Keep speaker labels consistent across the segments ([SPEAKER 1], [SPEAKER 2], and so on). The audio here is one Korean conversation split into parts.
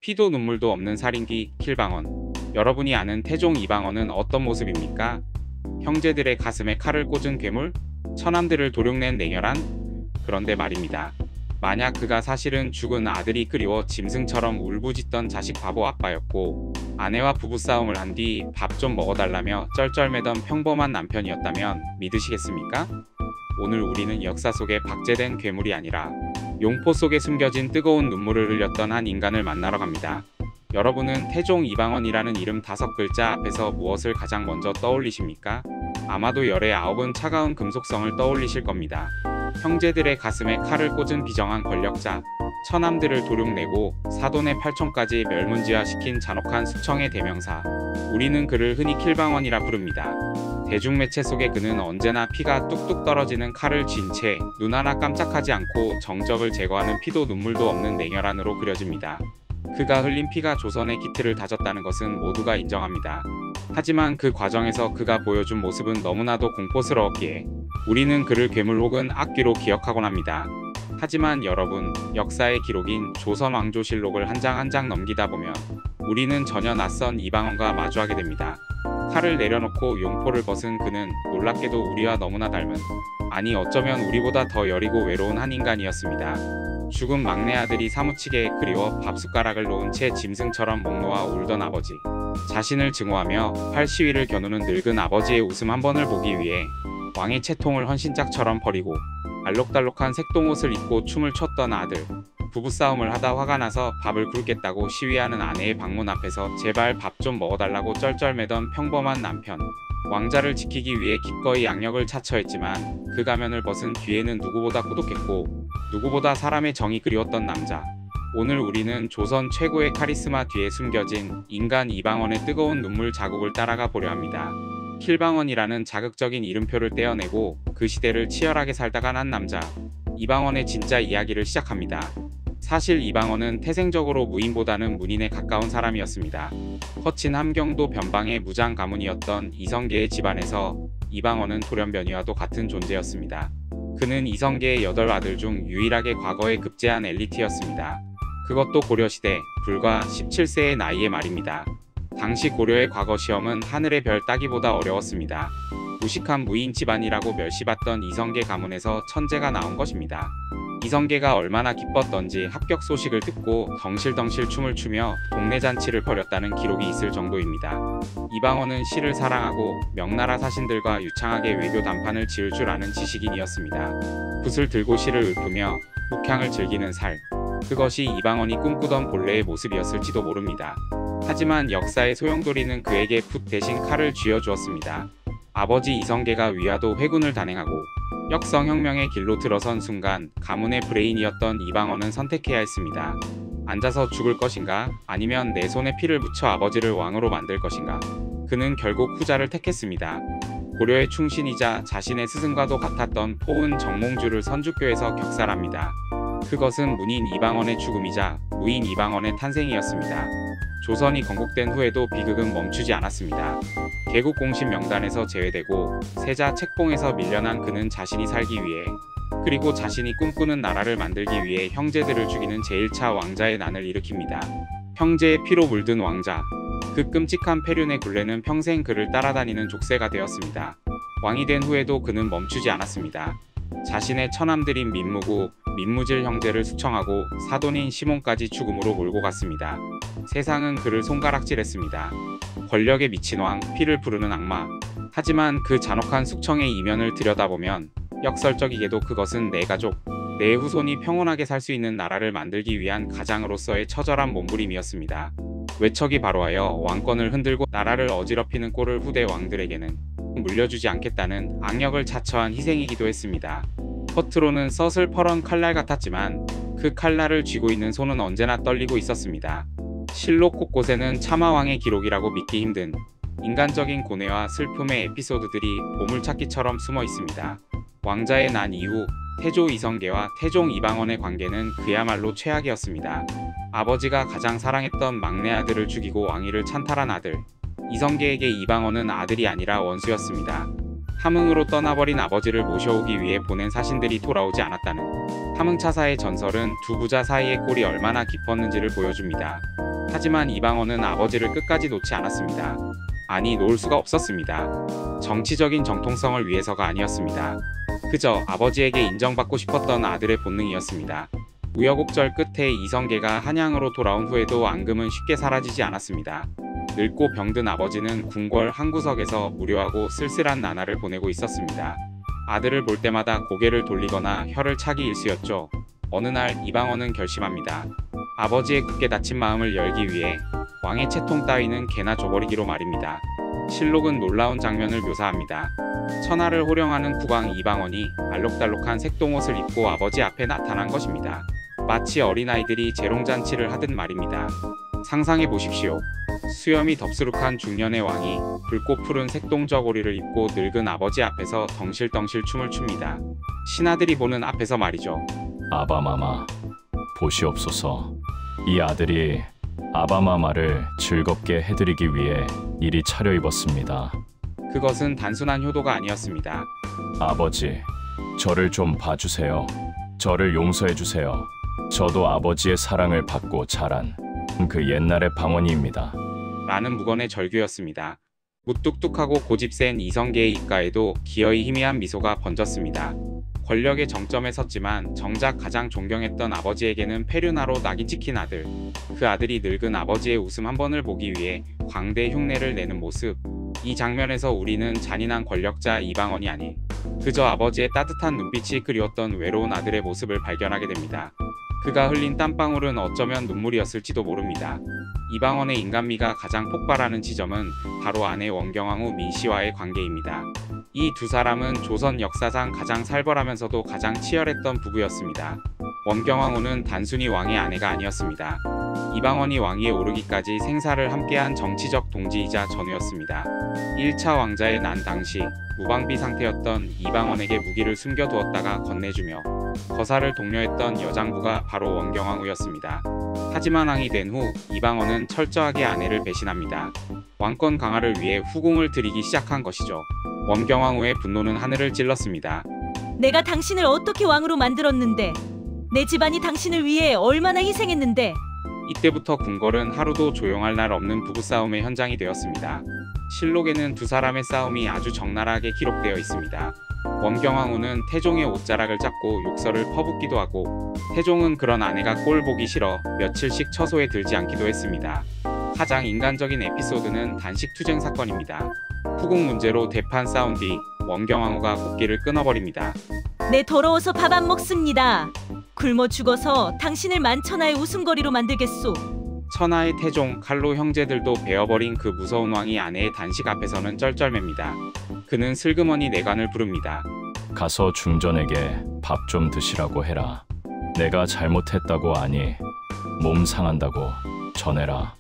[SPEAKER 1] 피도 눈물도 없는 살인귀 킬방언. 여러분이 아는 태종 이방원은 어떤 모습입니까? 형제들의 가슴에 칼을 꽂은 괴물? 처남들을 도륙낸 냉혈한? 그런데 말입니다. 만약 그가 사실은 죽은 아들이 그리워 짐승처럼 울부짖던 자식 바보 아빠였고 아내와 부부싸움을 한 뒤 밥 좀 먹어달라며 쩔쩔매던 평범한 남편이었다면 믿으시겠습니까? 오늘 우리는 역사 속에 박제된 괴물이 아니라 용포 속에 숨겨진 뜨거운 눈물을 흘렸던 한 인간을 만나러 갑니다. 여러분은 태종 이방원이라는 이름 5글자 앞에서 무엇을 가장 먼저 떠올리십니까? 아마도 열의 9은 차가운 금속성을 떠올리실 겁니다. 형제들의 가슴에 칼을 꽂은 비정한 권력자, 처남들을 도륙내고 사돈의 팔촌까지 멸문지화시킨 잔혹한 숙청의 대명사. 우리는 그를 흔히 킬방원이라 부릅니다. 대중매체 속에 그는 언제나 피가 뚝뚝 떨어지는 칼을 쥔 채 눈 하나 깜짝하지 않고 정적을 제거하는 피도 눈물도 없는 냉혈한으로 그려집니다. 그가 흘린 피가 조선의 기틀을 다졌다는 것은 모두가 인정합니다. 하지만 그 과정에서 그가 보여준 모습은 너무나도 공포스러웠기에 우리는 그를 괴물 혹은 악귀로 기억하곤 합니다. 하지만 여러분, 역사의 기록인 조선왕조실록을 한 장 한 장 넘기다 보면 우리는 전혀 낯선 이방원과 마주하게 됩니다. 칼을 내려놓고 용포를 벗은 그는 놀랍게도 우리와 너무나 닮은, 아니 어쩌면 우리보다 더 여리고 외로운 한 인간이었습니다. 죽은 막내 아들이 사무치게 그리워 밥숟가락을 놓은 채 짐승처럼 목 놓아 울던 아버지, 자신을 증오하며 팔 시위를 겨누는 늙은 아버지의 웃음 한 번을 보기 위해 왕의 채통을 헌신짝처럼 버리고 알록달록한 색동옷을 입고 춤을 췄던 아들, 부부싸움을 하다 화가 나서 밥을 굶겠다고 시위하는 아내의 방문 앞에서 제발 밥 좀 먹어달라고 쩔쩔매던 평범한 남편, 왕자를 지키기 위해 기꺼이 양력을 자처했지만 그 가면을 벗은 뒤에는 누구보다 고독했고 누구보다 사람의 정이 그리웠던 남자. 오늘 우리는 조선 최고의 카리스마 뒤에 숨겨진 인간 이방원의 뜨거운 눈물 자국을 따라가 보려 합니다. 킬방원이라는 자극적인 이름표를 떼어내고 그 시대를 치열하게 살다가 난 남자 이방원의 진짜 이야기를 시작합니다. 사실 이방원은 태생적으로 무인보다는 문인에 가까운 사람이었습니다. 거친 함경도 변방의 무장 가문이었던 이성계의 집안에서 이방원은 돌연변이와도 같은 존재였습니다. 그는 이성계의 8아들 중 유일하게 과거에 급제한 엘리트였습니다. 그것도 고려시대 불과 17세의 나이에 말입니다. 당시 고려의 과거 시험은 하늘의 별 따기보다 어려웠습니다. 무식한 무인 집안이라고 멸시받던 이성계 가문에서 천재가 나온 것입니다. 이성계가 얼마나 기뻤던지 합격 소식을 듣고 덩실덩실 춤을 추며 동네 잔치를 벌였다는 기록이 있을 정도입니다. 이방원은 시를 사랑하고 명나라 사신들과 유창하게 외교 담판을 지을 줄 아는 지식인이었습니다. 붓을 들고 시를 읊으며 북향을 즐기는 살, 그것이 이방원이 꿈꾸던 본래의 모습이었을지도 모릅니다. 하지만 역사의 소용돌이는 그에게 붓 대신 칼을 쥐어주었습니다. 아버지 이성계가 위화도 회군을 단행하고 역성혁명의 길로 들어선 순간 가문의 브레인이었던 이방원은 선택해야 했습니다. 앉아서 죽을 것인가 아니면 내 손에 피를 묻혀 아버지를 왕으로 만들 것인가. 그는 결국 후자를 택했습니다. 고려의 충신이자 자신의 스승과도 같았던 포은 정몽주를 선주교에서 격살합니다. 그것은 문인 이방원의 죽음이자 무인 이방원의 탄생이었습니다. 조선이 건국된 후에도 비극은 멈추지 않았습니다. 개국공신 명단에서 제외되고 세자 책봉에서 밀려난 그는 자신이 살기 위해, 그리고 자신이 꿈꾸는 나라를 만들기 위해 형제들을 죽이는 제1차 왕자의 난을 일으킵니다. 형제의 피로 물든 왕자. 그 끔찍한 폐륜의 굴레는 평생 그를 따라다니는 족쇄가 되었습니다. 왕이 된 후에도 그는 멈추지 않았습니다. 자신의 처남들인 민무구, 민무질 형제를 숙청하고 사돈인 시몬까지 죽음으로 몰고 갔습니다. 세상은 그를 손가락질했습니다. 권력에 미친 왕, 피를 부르는 악마. 하지만 그 잔혹한 숙청의 이면을 들여다보면 역설적이게도 그것은 내 가족, 내 후손이 평온하게 살 수 있는 나라를 만들기 위한 가장으로서의 처절한 몸부림이었습니다. 외척이 바로하여 왕권을 흔들고 나라를 어지럽히는 꼴을 후대 왕들에게는 물려주지 않겠다는 악력을 자처한 희생이기도 했습니다. 겉으로는 서슬퍼런 칼날 같았지만 그 칼날을 쥐고 있는 손은 언제나 떨리고 있었습니다. 실록 곳곳에는 차마왕의 기록이라고 믿기 힘든 인간적인 고뇌와 슬픔의 에피소드들이 보물찾기처럼 숨어 있습니다. 왕자의 난 이후 태조 이성계와 태종 이방원의 관계는 그야말로 최악이었습니다. 아버지가 가장 사랑했던 막내 아들을 죽이고 왕위를 찬탈한 아들, 이성계에게 이방원은 아들이 아니라 원수였습니다. 함흥으로 떠나버린 아버지를 모셔오기 위해 보낸 사신들이 돌아오지 않았다는 함흥차사의 전설은 두 부자 사이의 꼴이 얼마나 깊었는지를 보여줍니다. 하지만 이방원은 아버지를 끝까지 놓지 않았습니다. 아니, 놓을 수가 없었습니다. 정치적인 정통성을 위해서가 아니었습니다. 그저 아버지에게 인정받고 싶었던 아들의 본능이었습니다. 우여곡절 끝에 이성계가 한양으로 돌아온 후에도 앙금은 쉽게 사라지지 않았습니다. 늙고 병든 아버지는 궁궐 한 구석에서 무료하고 쓸쓸한 나날을 보내고 있었습니다. 아들을 볼 때마다 고개를 돌리거나 혀를 차기 일쑤였죠. 어느 날 이방원은 결심합니다. 아버지의 굳게 닫힌 마음을 열기 위해 왕의 채통 따위는 개나 줘버리기로 말입니다. 실록은 놀라운 장면을 묘사합니다. 천하를 호령하는 국왕 이방원이 알록달록한 색동옷을 입고 아버지 앞에 나타난 것입니다. 마치 어린아이들이 재롱잔치를 하듯 말입니다. 상상해 보십시오. 수염이 덥수룩한 중년의 왕이 붉고 푸른 색동저고리를 입고 늙은 아버지 앞에서 덩실덩실 춤을 춥니다. 신하들이 보는 앞에서 말이죠.
[SPEAKER 2] 아바마마, 보시옵소서. 이 아들이 아바마마를 즐겁게 해드리기 위해 이리 차려입었습니다.
[SPEAKER 1] 그것은 단순한 효도가 아니었습니다.
[SPEAKER 2] 아버지, 저를 좀 봐주세요. 저를 용서해주세요. 저도 아버지의 사랑을 받고 자란 그 옛날의 방언이입니다.
[SPEAKER 1] 라는 무건의 절규였습니다. 무뚝뚝하고 고집센 이성계의 입가에도 기어이 희미한 미소가 번졌습니다. 권력의 정점에 섰지만 정작 가장 존경했던 아버지에게는 페류나로 낙인 찍힌 아들. 그 아들이 늙은 아버지의 웃음 한 번을 보기 위해 광대 흉내를 내는 모습. 이 장면에서 우리는 잔인한 권력자 이방원이 아닌 그저 아버지의 따뜻한 눈빛이 그리웠던 외로운 아들의 모습을 발견하게 됩니다. 그가 흘린 땀방울은 어쩌면 눈물이었을지도 모릅니다. 이방원의 인간미가 가장 폭발하는 지점은 바로 아내 원경왕후 민씨와의 관계입니다. 이 두 사람은 조선 역사상 가장 살벌하면서도 가장 치열했던 부부였습니다. 원경왕후는 단순히 왕의 아내가 아니었습니다. 이방원이 왕위에 오르기까지 생사를 함께한 정치적 동지이자 전우였습니다. 1차 왕자의 난 당시 무방비 상태였던 이방원에게 무기를 숨겨두었다가 건네주며 거사를 독려했던 여장부가 바로 원경왕후였습니다. 하지만 왕이 된 후 이방원은 철저하게 아내를 배신합니다. 왕권 강화를 위해 후궁을 들이기 시작한 것이죠. 원경왕후의 분노는 하늘을 찔렀습니다.
[SPEAKER 3] 내가 당신을 어떻게 왕으로 만들었는데, 내 집안이 당신을 위해 얼마나 희생했는데.
[SPEAKER 1] 이때부터 궁궐은 하루도 조용할 날 없는 부부싸움의 현장이 되었습니다. 실록에는 두 사람의 싸움이 아주 적나라하게 기록되어 있습니다. 원경왕후는 태종의 옷자락을 잡고 욕설을 퍼붓기도 하고, 태종은 그런 아내가 꼴 보기 싫어 며칠씩 처소에 들지 않기도 했습니다. 가장 인간적인 에피소드는 단식투쟁 사건입니다. 후궁 문제로 대판 싸운 뒤 원경왕후가 국기를 끊어버립니다.
[SPEAKER 3] 내 더러워서 밥 안 먹습니다. 굶어 죽어서 당신을 만천하의 웃음거리로 만들겠소.
[SPEAKER 1] 천하의 태종, 칼로 형제들도 베어버린 그 무서운 왕이 아내의 단식 앞에서는 쩔쩔맵니다. 그는 슬그머니 내관을 부릅니다.
[SPEAKER 2] 가서 중전에게 밥 좀 드시라고 해라. 내가 잘못했다고 하니 몸 상한다고 전해라.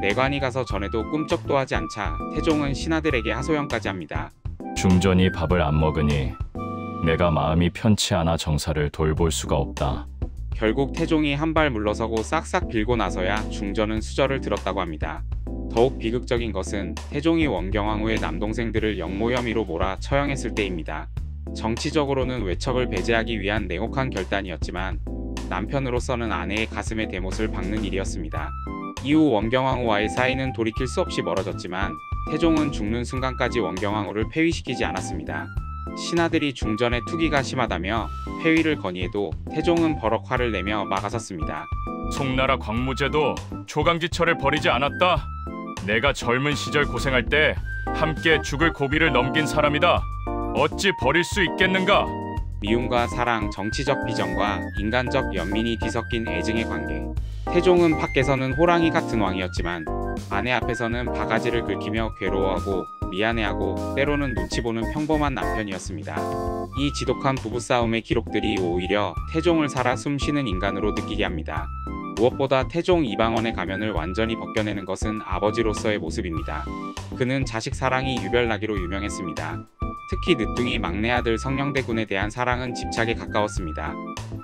[SPEAKER 1] 내관이 가서 전에도 꿈쩍도 하지 않자 태종은 신하들에게 하소연까지 합니다.
[SPEAKER 2] 중전이 밥을 안 먹으니 내가 마음이 편치 않아 정사를 돌볼 수가 없다.
[SPEAKER 1] 결국 태종이 한 발 물러서고 싹싹 빌고 나서야 중전은 수절을 들었다고 합니다. 더욱 비극적인 것은 태종이 원경왕후의 남동생들을 역모 혐의로 몰아 처형했을 때입니다. 정치적으로는 외척을 배제하기 위한 냉혹한 결단이었지만 남편으로서는 아내의 가슴에 대못을 박는 일이었습니다. 이후 원경왕후와의 사이는 돌이킬 수 없이 멀어졌지만 태종은 죽는 순간까지 원경왕후를 폐위시키지 않았습니다. 신하들이 중전의 투기가 심하다며 폐위를 건의해도 태종은 버럭 화를 내며 막아섰습니다.
[SPEAKER 2] 송나라 광무제도 조강지철을 버리지 않았다. 내가 젊은 시절 고생할 때 함께 죽을 고비를 넘긴 사람이다. 어찌 버릴 수 있겠는가?
[SPEAKER 1] 미움과 사랑, 정치적 비전과 인간적 연민이 뒤섞인 애증의 관계. 태종은 밖에서는 호랑이 같은 왕이었지만 아내 앞에서는 바가지를 긁히며 괴로워하고 미안해하고 때로는 눈치 보는 평범한 남편이었습니다. 이 지독한 부부싸움의 기록들이 오히려 태종을 살아 숨쉬는 인간으로 느끼게 합니다. 무엇보다 태종 이방원의 가면을 완전히 벗겨내는 것은 아버지로서의 모습입니다. 그는 자식 사랑이 유별나기로 유명했습니다. 특히 늦둥이 막내 아들 성령대군에 대한 사랑은 집착에 가까웠습니다.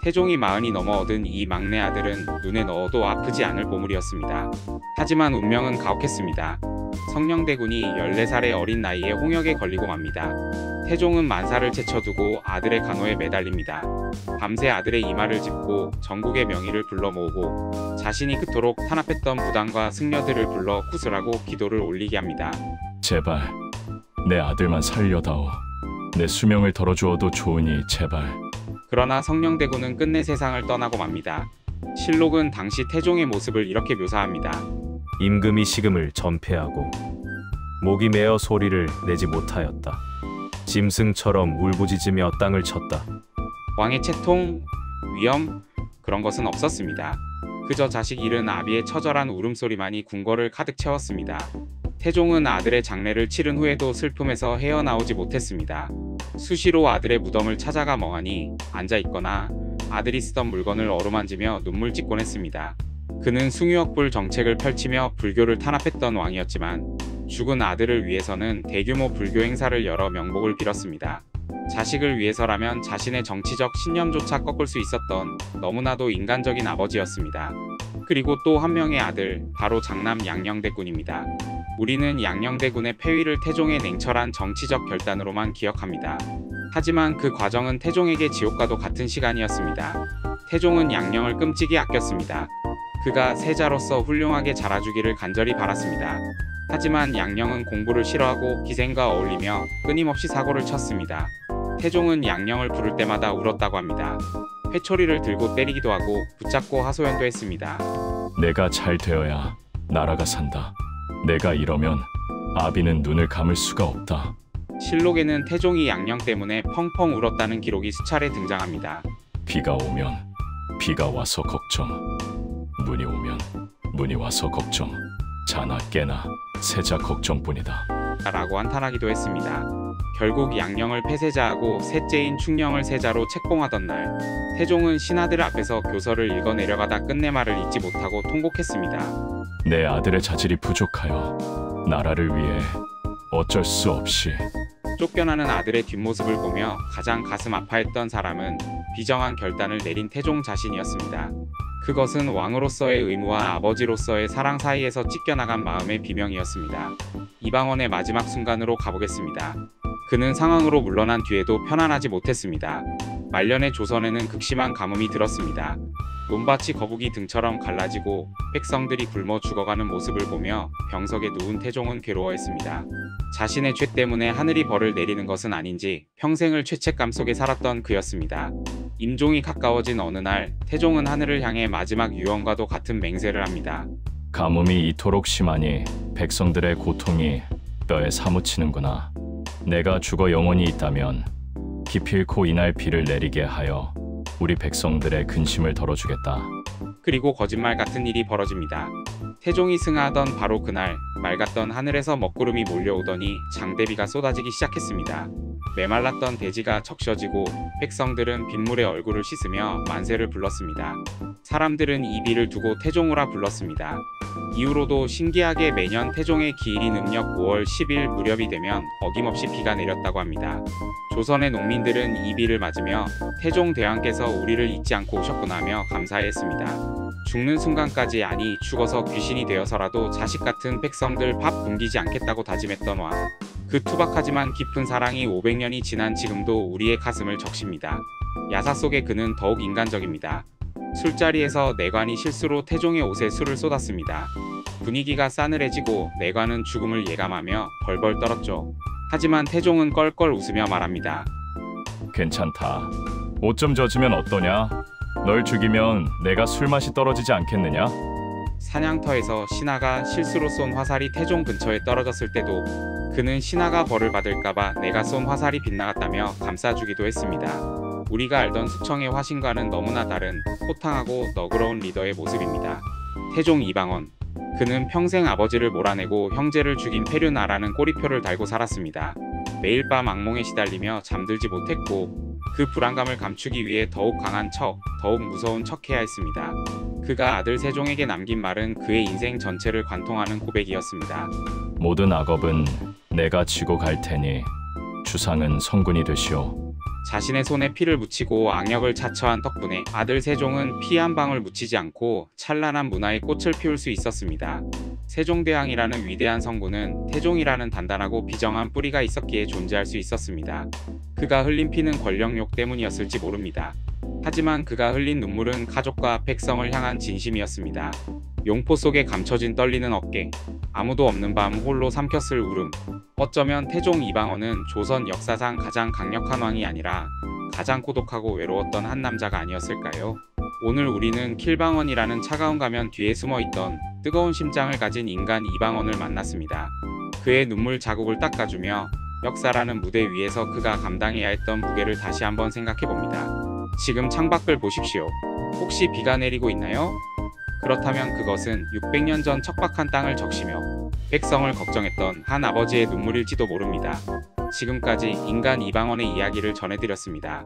[SPEAKER 1] 태종이 40이 넘어 얻은 이 막내 아들은 눈에 넣어도 아프지 않을 보물이었습니다. 하지만 운명은 가혹했습니다. 성령대군이 14살의 어린 나이에 홍역에 걸리고 맙니다. 태종은 만사를 제쳐두고 아들의 간호에 매달립니다. 밤새 아들의 이마를 짚고 전국의 명의를 불러 모으고 자신이 그토록 탄압했던 무당과 승려들을 불러 구슬하고 기도를 올리게 합니다.
[SPEAKER 2] 제발 내 아들만 살려다오. 내 수명을 덜어주어도 좋으니 제발.
[SPEAKER 1] 그러나 성령대군은 끝내 세상을 떠나고 맙니다. 실록은 당시 태종의 모습을 이렇게 묘사합니다.
[SPEAKER 4] 임금이 식음을 전폐하고 목이 메어 소리를 내지 못하였다. 짐승처럼 울부짖으며 땅을 쳤다.
[SPEAKER 1] 왕의 채통, 위험 그런 것은 없었습니다. 그저 자식 잃은 아비의 처절한 울음소리만이 궁궐을 가득 채웠습니다. 태종은 아들의 장례를 치른 후에도 슬픔에서 헤어나오지 못했습니다. 수시로 아들의 무덤을 찾아가 멍하니 앉아있거나 아들이 쓰던 물건을 어루만지며 눈물 짓곤 했습니다. 그는 숭유역불 정책을 펼치며 불교를 탄압했던 왕이었지만 죽은 아들을 위해서는 대규모 불교 행사를 열어 명복을 빌었습니다. 자식을 위해서라면 자신의 정치적 신념조차 꺾을 수 있었던 너무나도 인간적인 아버지였습니다. 그리고 또 한 명의 아들, 바로 장남 양녕대군입니다. 우리는 양녕대군의 폐위를 태종의 냉철한 정치적 결단으로만 기억합니다. 하지만 그 과정은 태종에게 지옥과도 같은 시간이었습니다. 태종은 양녕을 끔찍이 아꼈습니다. 그가 세자로서 훌륭하게 자라주기를 간절히 바랐습니다. 하지만 양녕은 공부를 싫어하고 기생과 어울리며 끊임없이 사고를 쳤습니다. 태종은 양녕을 부를 때마다 울었다고 합니다. 회초리를 들고 때리기도 하고 붙잡고 하소연도 했습니다.
[SPEAKER 2] 내가 잘 되어야 나라가 산다. 내가 이러면 아비는 눈을 감을 수가 없다.
[SPEAKER 1] 실록에는 태종이 양녕 때문에 펑펑 울었다는 기록이 수차례 등장합니다.
[SPEAKER 2] 비가 오면 비가 와서 걱정. 눈이 오면 눈이 와서 걱정. 자나 깨나 세자 걱정뿐이다.
[SPEAKER 1] 라고 한탄하기도 했습니다. 결국 양녕을 폐세자하고 셋째인 충녕을 세자로 책봉하던 날, 태종은 신하들 앞에서 교서를 읽어내려가다 끝내 말을 잊지 못하고 통곡했습니다.
[SPEAKER 2] 내 아들의 자질이 부족하여 나라를 위해 어쩔 수 없이.
[SPEAKER 1] 쫓겨나는 아들의 뒷모습을 보며 가장 가슴 아파했던 사람은 비정한 결단을 내린 태종 자신이었습니다. 그것은 왕으로서의 의무와 아버지로서의 사랑 사이에서 찢겨나간 마음의 비명이었습니다. 이방원의 마지막 순간으로 가보겠습니다. 그는 상황으로 물러난 뒤에도 편안하지 못했습니다. 말년의 조선에는 극심한 가뭄이 들었습니다. 논밭이 거북이 등처럼 갈라지고 백성들이 굶어 죽어가는 모습을 보며 병석에 누운 태종은 괴로워했습니다. 자신의 죄 때문에 하늘이 벌을 내리는 것은 아닌지 평생을 죄책감 속에 살았던 그였습니다. 임종이 가까워진 어느 날 태종은 하늘을 향해 마지막 유언과도 같은 맹세를 합니다.
[SPEAKER 2] 가뭄이 이토록 심하니 백성들의 고통이 뼈에 사무치는구나. 내가 죽어 영원히 있다면 기필코 이날 비를 내리게 하여 우리 백성들의 근심을 덜어주겠다.
[SPEAKER 1] 그리고 거짓말 같은 일이 벌어집니다. 태종이 승하하던 바로 그날 맑았던 하늘에서 먹구름이 몰려오더니 장대비가 쏟아지기 시작했습니다. 메말랐던 대지가 적셔지고 백성들은 빗물에 얼굴을 씻으며 만세를 불렀습니다. 사람들은 이 비를 두고 태종우라 불렀습니다. 이후로도 신기하게 매년 태종의 기일인 음력 5월 10일 무렵이 되면 어김없이 비가 내렸다고 합니다. 조선의 농민들은 이 비를 맞으며 태종 대왕께서 우리를 잊지 않고 오셨구나 하며 감사했습니다. 죽는 순간까지 아니 죽어서 귀신이 되어서라도 자식 같은 백성들 밥 굶기지 않겠다고 다짐했던 왕. 그 투박하지만 깊은 사랑이 500년이 지난 지금도 우리의 가슴을 적십니다. 야사 속의 그는 더욱 인간적입니다. 술자리에서 내관이 실수로 태종의 옷에 술을 쏟았습니다. 분위기가 싸늘해지고 내관은 죽음을 예감하며 벌벌 떨었죠. 하지만 태종은 껄껄 웃으며 말합니다.
[SPEAKER 2] 괜찮다. 옷 좀 젖으면 어떠냐? 널 죽이면 내가 술맛이 떨어지지 않겠느냐?
[SPEAKER 1] 사냥터에서 신하가 실수로 쏜 화살이 태종 근처에 떨어졌을 때도 그는 신하가 벌을 받을까봐 내가 쏜 화살이 빗나갔다며 감싸주기도 했습니다. 우리가 알던 수청의 화신과는 너무나 다른 호탕하고 너그러운 리더의 모습입니다. 태종 이방원. 그는 평생 아버지를 몰아내고 형제를 죽인 패륜아라는 꼬리표를 달고 살았습니다. 매일 밤 악몽에 시달리며 잠들지 못했고 그 불안감을 감추기 위해 더욱 강한 척, 더욱 무서운 척해야 했습니다. 그가 아들 세종에게 남긴 말은 그의 인생 전체를 관통하는 고백이었습니다.
[SPEAKER 2] 모든 악업은 내가 지고 갈 테니 주상은 성군이 되시오.
[SPEAKER 1] 자신의 손에 피를 묻히고 악력을 자처한 덕분에 아들 세종은 피 한 방울 묻히지 않고 찬란한 문화의 꽃을 피울 수 있었습니다. 세종대왕이라는 위대한 성군은 태종이라는 단단하고 비정한 뿌리가 있었기에 존재할 수 있었습니다. 그가 흘린 피는 권력욕 때문이었을지 모릅니다. 하지만 그가 흘린 눈물은 가족과 백성을 향한 진심이었습니다. 용포 속에 감춰진 떨리는 어깨, 아무도 없는 밤 홀로 삼켰을 울음. 어쩌면 태종 이방원은 조선 역사상 가장 강력한 왕이 아니라 가장 고독하고 외로웠던 한 남자가 아니었을까요? 오늘 우리는 킬방원이라는 차가운 가면 뒤에 숨어있던 뜨거운 심장을 가진 인간 이방원을 만났습니다. 그의 눈물 자국을 닦아주며 역사라는 무대 위에서 그가 감당해야 했던 무게를 다시 한번 생각해봅니다. 지금 창밖을 보십시오. 혹시 비가 내리고 있나요? 그렇다면 그것은 600년 전 척박한 땅을 적시며 백성을 걱정했던 한 아버지의 눈물일지도 모릅니다. 지금까지 인간 이방원의 이야기를 전해드렸습니다.